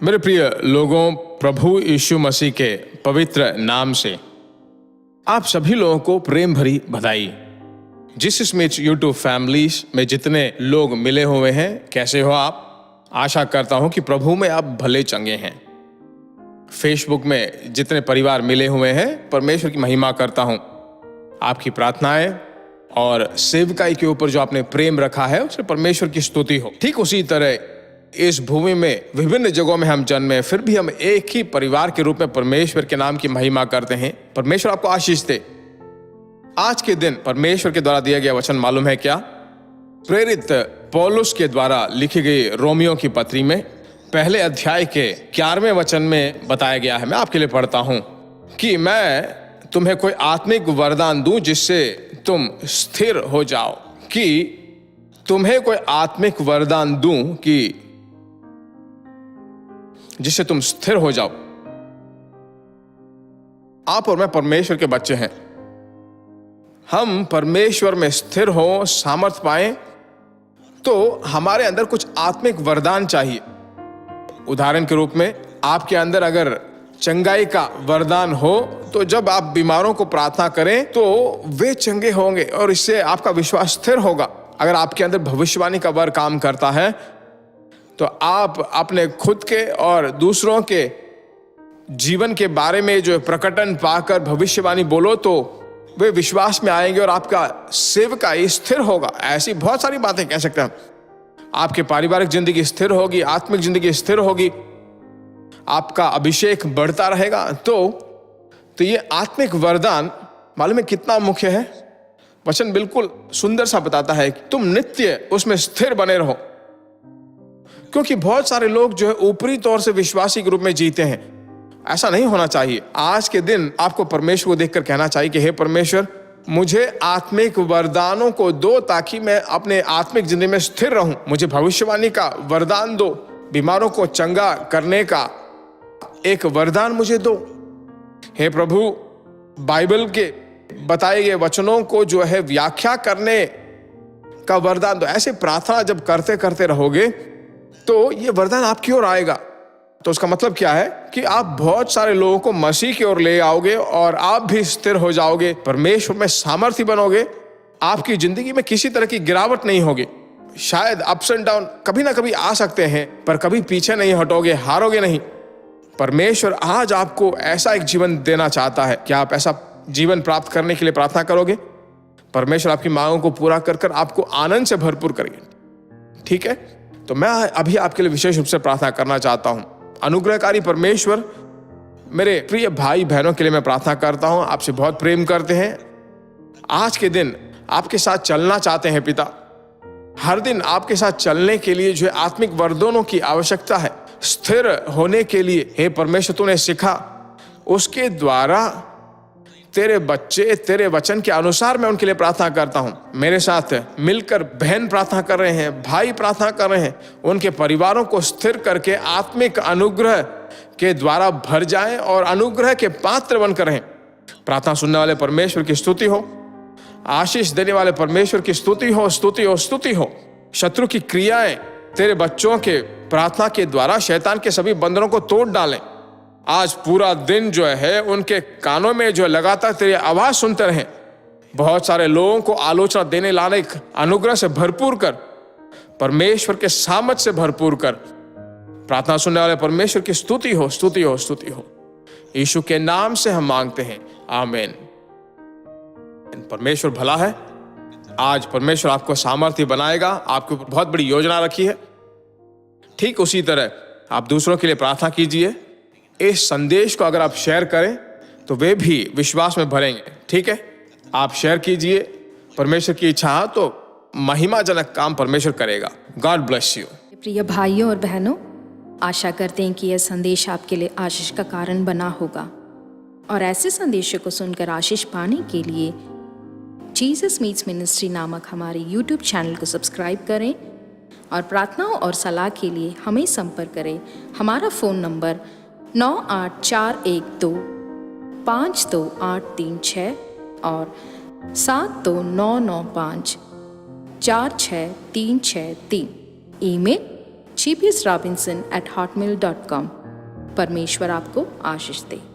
मेरे प्रिय लोगों, प्रभु यीशु मसीह के पवित्र नाम से आप सभी लोगों को प्रेम भरी बधाई। जीसस मीट्स यूट्यूब फैमिलीज में जितने लोग मिले हुए हैं, कैसे हो आप? आशा करता हूं कि प्रभु में आप भले चंगे हैं। फेसबुक में जितने परिवार मिले हुए हैं, परमेश्वर की महिमा करता हूं। आपकी प्रार्थनाएं और सेवकाई के ऊपर जो आपने प्रेम रखा है, उससे परमेश्वर की स्तुति हो। ठीक उसी तरह इस भूमि में विभिन्न जगहों में हम जन्मे, फिर भी हम एक ही परिवार के रूप में परमेश्वर के नाम की महिमा करते हैं। परमेश्वर आपको आशीष दे। आज के दिन परमेश्वर के द्वारा दिया गया वचन मालूम है क्या? प्रेरित पौलुस के द्वारा लिखी गई रोमियो की पत्री में पहले अध्याय के 11वें वचन में बताया गया है। मैं आपके लिए पढ़ता हूं कि मैं तुम्हें कोई आत्मिक वरदान दूं जिससे तुम स्थिर हो जाओ। कि तुम्हें कोई आत्मिक वरदान दूं कि जिससे तुम स्थिर हो जाओ। आप और मैं परमेश्वर के बच्चे हैं। हम परमेश्वर में स्थिर हो, सामर्थ पाएं, तो हमारे अंदर कुछ आत्मिक वरदान चाहिए। उदाहरण के रूप में, आपके अंदर अगर चंगाई का वरदान हो, तो जब आप बीमारों को प्रार्थना करें तो वे चंगे होंगे और इससे आपका विश्वास स्थिर होगा। अगर आपके अंदर भविष्यवाणी का वर काम करता है, तो आप अपने खुद के और दूसरों के जीवन के बारे में जो प्रकटन पाकर भविष्यवाणी बोलो, तो वे विश्वास में आएंगे और आपका सेवकाई स्थिर होगा। ऐसी बहुत सारी बातें कह सकते हैं। आपके पारिवारिक जिंदगी स्थिर होगी, आत्मिक जिंदगी स्थिर होगी, आपका अभिषेक बढ़ता रहेगा। तो ये आत्मिक वरदान मालूम है कितना मुख्य है? वचन बिल्कुल सुंदर सा बताता है कि तुम नित्य उसमें स्थिर बने रहो। क्योंकि बहुत सारे लोग जो है ऊपरी तौर से विश्वासी के रूप में जीते हैं। ऐसा नहीं होना चाहिए। आज के दिन आपको परमेश्वर को देखकर कहना चाहिए कि हे परमेश्वर, मुझे आत्मिक वरदानों को दो ताकि मैं अपने आत्मिक जिंदगी में स्थिर रहूं। मुझे भविष्यवाणी का वरदान दो, बीमारों को चंगा करने का एक वरदान मुझे दो। हे प्रभु, बाइबल के बताए गए वचनों को जो है व्याख्या करने का वरदान दो। ऐसे प्रार्थना जब करते करते रहोगे तो ये वरदान आपकी ओर आएगा। तो उसका मतलब क्या है कि आप बहुत सारे लोगों को मसीह की ओर ले आओगे और आप भी स्थिर हो जाओगे, परमेश्वर में सामर्थ्य बनोगे। आपकी जिंदगी में किसी तरह की गिरावट नहीं होगी। शायद अप्स एंड डाउन कभी ना कभी आ सकते हैं, पर कभी पीछे नहीं हटोगे, हारोगे नहीं। परमेश्वर आज आपको ऐसा एक जीवन देना चाहता है। क्या आप ऐसा जीवन प्राप्त करने के लिए प्रार्थना करोगे? परमेश्वर आपकी मांगों को पूरा कर कर आपको आनंद से भरपूर करेंगे। ठीक है, तो मैं अभी आपके लिए विशेष रूप से प्रार्थना करना चाहता हूं। अनुग्रहकारी परमेश्वर, मेरे प्रिय भाई बहनों के लिए मैं प्रार्थना करता हूं। आपसे बहुत प्रेम करते हैं। आज के दिन आपके साथ चलना चाहते हैं पिता। हर दिन आपके साथ चलने के लिए जो आत्मिक वरदानों की आवश्यकता है, स्थिर होने के लिए हे परमेश्वर तूने सिखा, उसके द्वारा तेरे बच्चे तेरे वचन के अनुसार मैं उनके लिए प्रार्थना करता हूं। मेरे साथ मिलकर बहन प्रार्थना कर रहे हैं, भाई प्रार्थना कर रहे हैं, उनके परिवारों को स्थिर करके आत्मिक अनुग्रह के द्वारा भर जाएं और अनुग्रह के पात्र बनकर रहें। प्रार्थना सुनने वाले परमेश्वर की स्तुति हो, आशीष देने वाले परमेश्वर की स्तुति हो, स्तुति हो, स्तुति हो। शत्रु की क्रियाएं तेरे बच्चों के प्रार्थना के द्वारा शैतान के सभी बंधनों को तोड़ डालें। आज पूरा दिन जो है उनके कानों में जो लगातार तेरी आवाज सुनते रहें। बहुत सारे लोगों को आलोचना देने लाने अनुग्रह से भरपूर कर, परमेश्वर के सामर्थ से भरपूर कर। प्रार्थना सुनने वाले परमेश्वर की स्तुति हो, स्तुति हो, स्तुति हो। यीशु के नाम से हम मांगते हैं, आमीन। परमेश्वर भला है। आज परमेश्वर आपको सामर्थ्य बनाएगा। आपके ऊपर बहुत बड़ी योजना रखी है। ठीक उसी तरह आप दूसरों के लिए प्रार्थना कीजिए। इस संदेश को अगर आप शेयर करें तो वे भी विश्वास में भरेंगे। ठीक है, आप शेयर कीजिए। परमेश्वर की इच्छा है तो महिमाजनक काम परमेश्वर करेगा। God bless you. प्रिय भाइयों और बहनों, आशा करते हैं कि यह संदेश आपके लिए आशीष का कारण बना होगा। और ऐसे संदेशों को सुनकर आशीष पाने के लिए जीसस मीट्स मिनिस्ट्री नामक हमारे YouTube चैनल को सब्सक्राइब करें और प्रार्थनाओं और सलाह के लिए हमें संपर्क करें। हमारा फ़ोन नंबर 9841252836 और 7299546363। Email gbsrobinson@hotmail.com। परमेश्वर आपको आशीष दे।